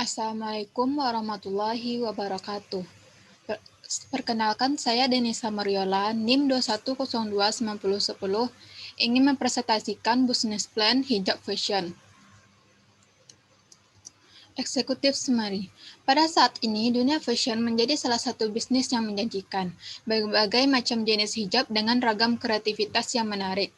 Assalamualaikum warahmatullahi wabarakatuh. Perkenalkan, saya Denisa Mariola, NIM 21029010, ingin mempresentasikan Business Plan Hijab Fashion. Eksekutif Summary. Pada saat ini, dunia fashion menjadi salah satu bisnis yang menjanjikan. Berbagai macam jenis hijab dengan ragam kreativitas yang menarik.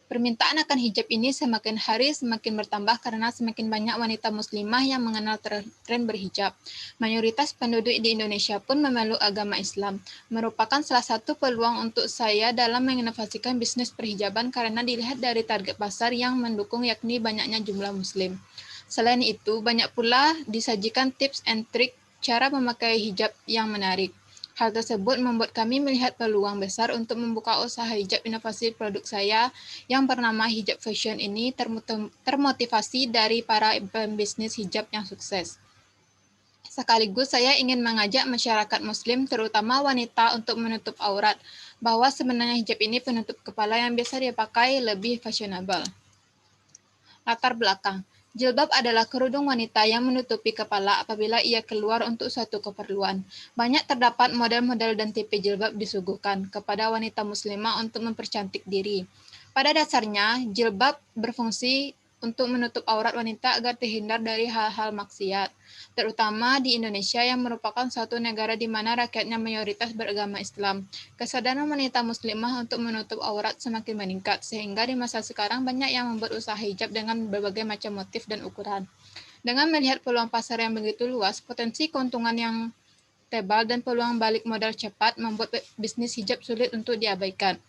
Permintaan akan hijab ini semakin hari semakin bertambah karena semakin banyak wanita muslimah yang mengenal tren berhijab. Mayoritas penduduk di Indonesia pun memeluk agama Islam. Merupakan salah satu peluang untuk saya dalam menginovasikan bisnis perhijaban karena dilihat dari target pasar yang mendukung yakni banyaknya jumlah muslim. Selain itu, banyak pula disajikan tips and trik cara memakai hijab yang menarik. Hal tersebut membuat kami melihat peluang besar untuk membuka usaha hijab. Inovasi produk saya yang bernama Hijab Fashion ini termotivasi dari para pembisnis hijab yang sukses. Sekaligus saya ingin mengajak masyarakat muslim, terutama wanita, untuk menutup aurat, bahwa sebenarnya hijab ini penutup kepala yang biasa dipakai lebih fashionable. Latar belakang. Jilbab adalah kerudung wanita yang menutupi kepala apabila ia keluar untuk suatu keperluan. Banyak terdapat model-model dan tipe jilbab disuguhkan kepada wanita muslimah untuk mempercantik diri. Pada dasarnya, jilbab berfungsi untuk menutup aurat wanita agar terhindar dari hal-hal maksiat, terutama di Indonesia yang merupakan suatu negara di mana rakyatnya mayoritas beragama Islam. Kesadaran wanita muslimah untuk menutup aurat semakin meningkat, sehingga di masa sekarang banyak yang membuat usaha hijab dengan berbagai macam motif dan ukuran. Dengan melihat peluang pasar yang begitu luas, potensi keuntungan yang tebal dan peluang balik modal cepat membuat bisnis hijab sulit untuk diabaikan.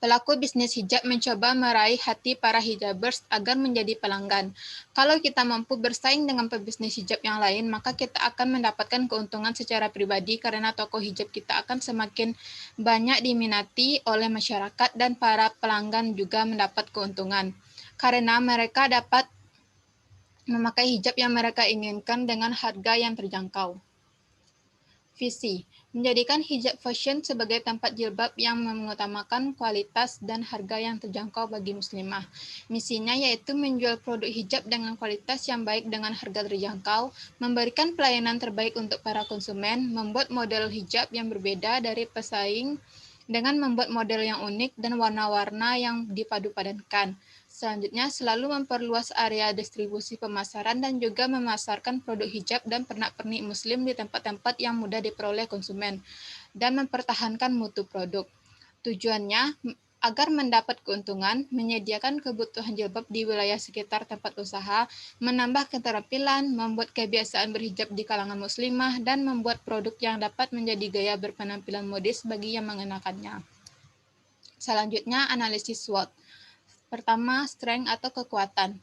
Pelaku bisnis hijab mencoba meraih hati para hijabers agar menjadi pelanggan. Kalau kita mampu bersaing dengan pebisnis hijab yang lain, maka kita akan mendapatkan keuntungan secara pribadi karena toko hijab kita akan semakin banyak diminati oleh masyarakat dan para pelanggan juga mendapat keuntungan. Karena mereka dapat memakai hijab yang mereka inginkan dengan harga yang terjangkau. Visi, menjadikan hijab fashion sebagai tempat jilbab yang mengutamakan kualitas dan harga yang terjangkau bagi muslimah. Misinya yaitu menjual produk hijab dengan kualitas yang baik dengan harga terjangkau, memberikan pelayanan terbaik untuk para konsumen, membuat model hijab yang berbeda dari pesaing dengan membuat model yang unik dan warna-warna yang dipadu-padankan. Selanjutnya, selalu memperluas area distribusi pemasaran dan juga memasarkan produk hijab dan pernak-pernik muslim di tempat-tempat yang mudah diperoleh konsumen, dan mempertahankan mutu produk. Tujuannya, agar mendapat keuntungan, menyediakan kebutuhan jilbab di wilayah sekitar tempat usaha, menambah keterampilan, membuat kebiasaan berhijab di kalangan muslimah, dan membuat produk yang dapat menjadi gaya berpenampilan modis bagi yang mengenakannya. Selanjutnya, analisis SWOT. Pertama, strength atau kekuatan.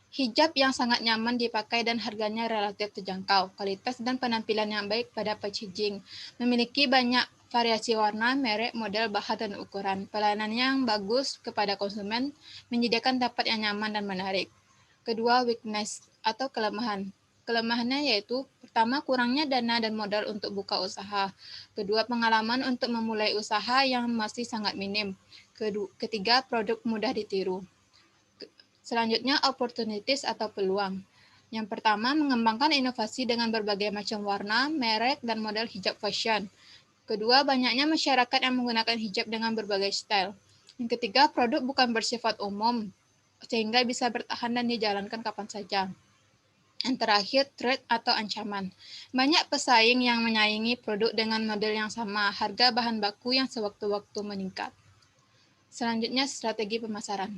Hijab yang sangat nyaman dipakai dan harganya relatif terjangkau, kualitas dan penampilan yang baik pada packaging, memiliki banyak variasi warna, merek, model, bahan, dan ukuran, pelayanan yang bagus kepada konsumen, menyediakan tempat yang nyaman dan menarik. Kedua, weakness atau kelemahan. Kelemahannya yaitu, pertama, kurangnya dana dan modal untuk buka usaha. Kedua, pengalaman untuk memulai usaha yang masih sangat minim. Ketiga, produk mudah ditiru. Selanjutnya, opportunities atau peluang. Yang pertama, mengembangkan inovasi dengan berbagai macam warna, merek, dan model hijab fashion. Kedua, banyaknya masyarakat yang menggunakan hijab dengan berbagai style. Yang ketiga, produk bukan bersifat umum, sehingga bisa bertahan dan dijalankan kapan saja. Yang terakhir, threat atau ancaman. Banyak pesaing yang menyaingi produk dengan model yang sama, harga bahan baku yang sewaktu-waktu meningkat. Selanjutnya, strategi pemasaran.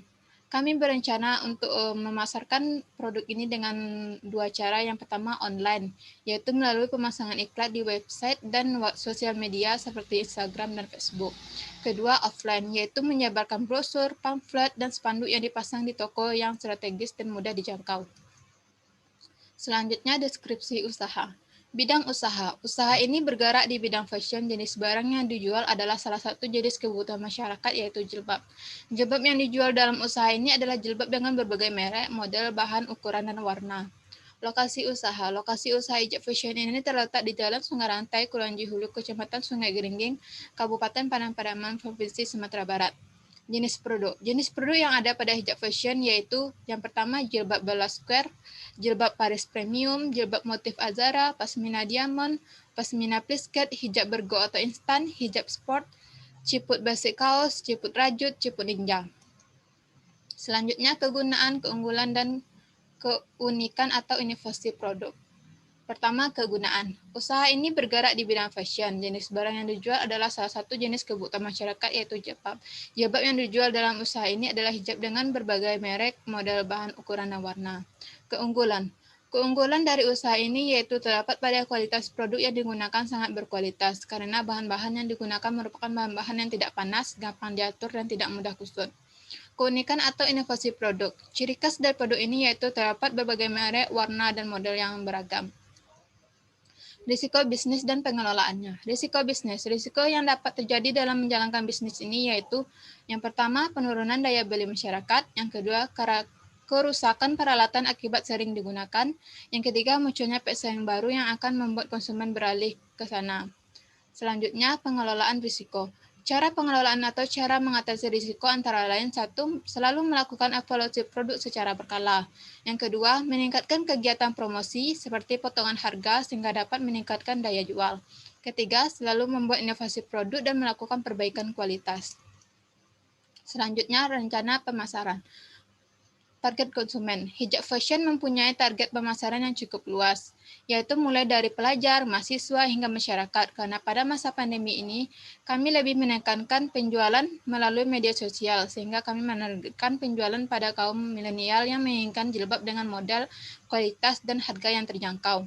Kami berencana untuk memasarkan produk ini dengan dua cara. Yang pertama, online, yaitu melalui pemasangan iklan di website dan sosial media seperti Instagram dan Facebook. Kedua, offline, yaitu menyebarkan brosur, pamflet, dan spanduk yang dipasang di toko yang strategis dan mudah dijangkau. Selanjutnya, deskripsi usaha. Bidang usaha. Usaha ini bergerak di bidang fashion. Jenis barang yang dijual adalah salah satu jenis kebutuhan masyarakat, yaitu jilbab. Jilbab yang dijual dalam usaha ini adalah jilbab dengan berbagai merek, model, bahan, ukuran, dan warna. Lokasi usaha. Lokasi usaha hijab fashion ini terletak di Jalan Sungai Rantai, Kulonji Hulu, Kecamatan Sungai Geringging, Kabupaten Padang Pariaman, Provinsi Sumatera Barat. Jenis produk. Jenis produk yang ada pada hijab fashion yaitu yang pertama jilbab Bella Square, jilbab Paris Premium, jilbab motif Azara, pasmina diamond, pasmina plisket, hijab bergo atau instan, hijab sport, ciput basic kaos, ciput rajut, ciput ninja. Selanjutnya kegunaan, keunggulan, dan keunikan atau inovasi produk. Pertama, kegunaan. Usaha ini bergerak di bidang fashion. Jenis barang yang dijual adalah salah satu jenis kebutuhan masyarakat yaitu jilbab. Jilbab yang dijual dalam usaha ini adalah hijab dengan berbagai merek, model, bahan, ukuran, dan warna. Keunggulan. Keunggulan dari usaha ini yaitu terdapat pada kualitas produk yang digunakan sangat berkualitas karena bahan-bahan yang digunakan merupakan bahan-bahan yang tidak panas, gampang diatur, dan tidak mudah kusut. Keunikan atau inovasi produk. Ciri khas dari produk ini yaitu terdapat berbagai merek, warna, dan model yang beragam. Risiko bisnis dan pengelolaannya. Risiko bisnis. Risiko yang dapat terjadi dalam menjalankan bisnis ini yaitu yang pertama, penurunan daya beli masyarakat. Yang kedua, kerusakan peralatan akibat sering digunakan. Yang ketiga, munculnya pesaing baru yang akan membuat konsumen beralih ke sana. Selanjutnya, pengelolaan risiko. Cara pengelolaan atau cara mengatasi risiko antara lain satu, selalu melakukan evaluasi produk secara berkala. Yang kedua, meningkatkan kegiatan promosi seperti potongan harga sehingga dapat meningkatkan daya jual. Ketiga, selalu membuat inovasi produk dan melakukan perbaikan kualitas. Selanjutnya, rencana pemasaran. Target konsumen. Hijab fashion mempunyai target pemasaran yang cukup luas, yaitu mulai dari pelajar, mahasiswa, hingga masyarakat. Karena pada masa pandemi ini, kami lebih menekankan penjualan melalui media sosial, sehingga kami menargetkan penjualan pada kaum milenial yang menginginkan jilbab dengan model, kualitas, dan harga yang terjangkau.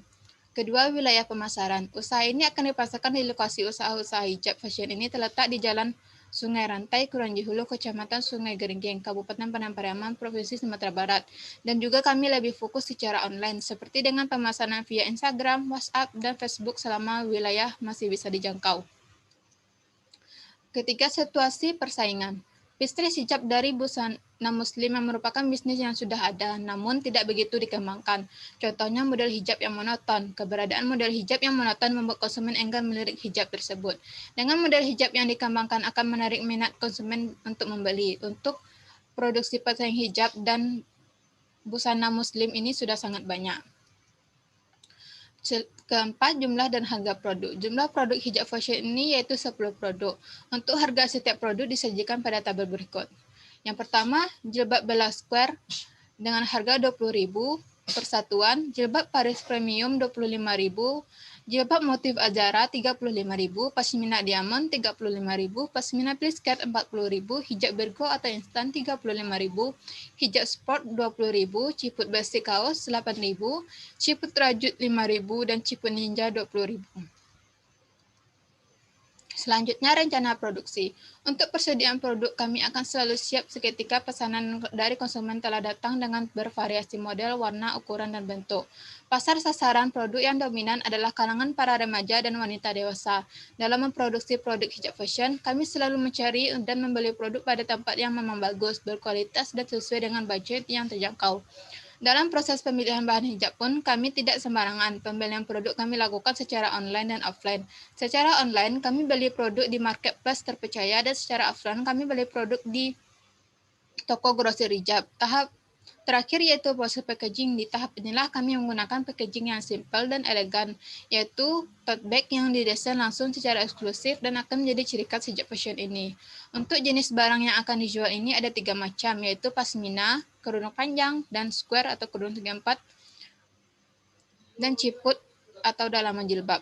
Kedua, wilayah pemasaran. Usaha ini akan dipasarkan di lokasi usaha-usaha hijab fashion ini terletak di Jalan Sungai Rantai, Kuranji Hulu, Kecamatan Sungai Gerenggeng, Kabupaten Padang Pariaman, Provinsi Sumatera Barat. Dan juga kami lebih fokus secara online, seperti dengan pemasaran via Instagram, WhatsApp, dan Facebook selama wilayah masih bisa dijangkau. Ketiga, situasi persaingan. Bisnis hijab dari busana muslim yang merupakan bisnis yang sudah ada, namun tidak begitu dikembangkan. Contohnya model hijab yang monoton. Keberadaan model hijab yang monoton membuat konsumen enggan melirik hijab tersebut. Dengan model hijab yang dikembangkan akan menarik minat konsumen untuk membeli. Untuk produksi pesaing hijab dan busana muslim ini sudah sangat banyak. Keempat, jumlah dan harga produk. Jumlah produk hijab fashion ini yaitu 10 produk. Untuk harga setiap produk disajikan pada tabel berikut. Yang pertama, jilbab Bella Square dengan harga 20.000 per satuan, jilbab Paris Premium 25.000, jilbab motif Azara 35.000, pasmina diamond 35.000, pasmina plisket 40.000, hijab bergo atau instan 35.000, hijab sport 20.000, ciput basic kaos 8.000, ciput rajut 5.000, dan ciput ninja 20.000. Selanjutnya, rencana produksi. Untuk persediaan produk, kami akan selalu siap seketika pesanan dari konsumen telah datang dengan bervariasi model, warna, ukuran, dan bentuk. Pasar sasaran produk yang dominan adalah kalangan para remaja dan wanita dewasa. Dalam memproduksi produk hijab fashion, kami selalu mencari dan membeli produk pada tempat yang memang bagus, berkualitas, dan sesuai dengan budget yang terjangkau. Dalam proses pemilihan bahan hijab pun, kami tidak sembarangan. Pembelian produk kami lakukan secara online dan offline. Secara online, kami beli produk di marketplace terpercaya, dan secara offline, kami beli produk di toko grosir hijab. Tahap terakhir yaitu proses packaging. Di tahap inilah kami menggunakan packaging yang simple dan elegan, yaitu tote bag yang didesain langsung secara eksklusif dan akan menjadi ciri khas hijab fashion ini. Untuk jenis barang yang akan dijual ini ada 3 macam, yaitu pasmina, kerudung panjang, dan square atau kerudung 34, dan ciput atau dalaman jilbab.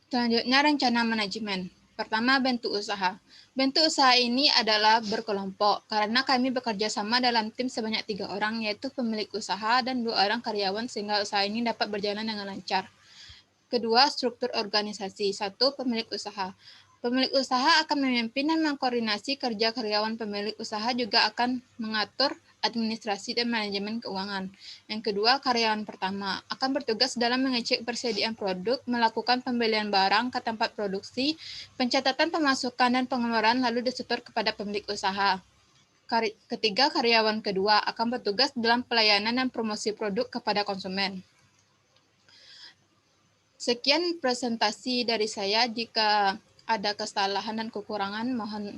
Selanjutnya, rencana manajemen. Pertama, bentuk usaha. Bentuk usaha ini adalah berkelompok, karena kami bekerja sama dalam tim sebanyak 3 orang, yaitu pemilik usaha dan 2 orang karyawan, sehingga usaha ini dapat berjalan dengan lancar. Kedua, struktur organisasi. 1. Pemilik usaha. Pemilik usaha akan memimpin dan mengkoordinasi kerja karyawan. Pemilik usaha juga akan mengatur administrasi dan manajemen keuangan. Yang kedua, karyawan pertama akan bertugas dalam mengecek persediaan produk, melakukan pembelian barang ke tempat produksi, pencatatan pemasukan dan pengeluaran, lalu disetor kepada pemilik usaha. Ketiga, karyawan kedua akan bertugas dalam pelayanan dan promosi produk kepada konsumen. Sekian presentasi dari saya. Jika ada kesalahan dan kekurangan,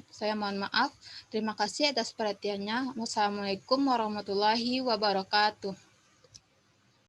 saya mohon maaf. Terima kasih atas perhatiannya. Wassalamualaikum warahmatullahi wabarakatuh.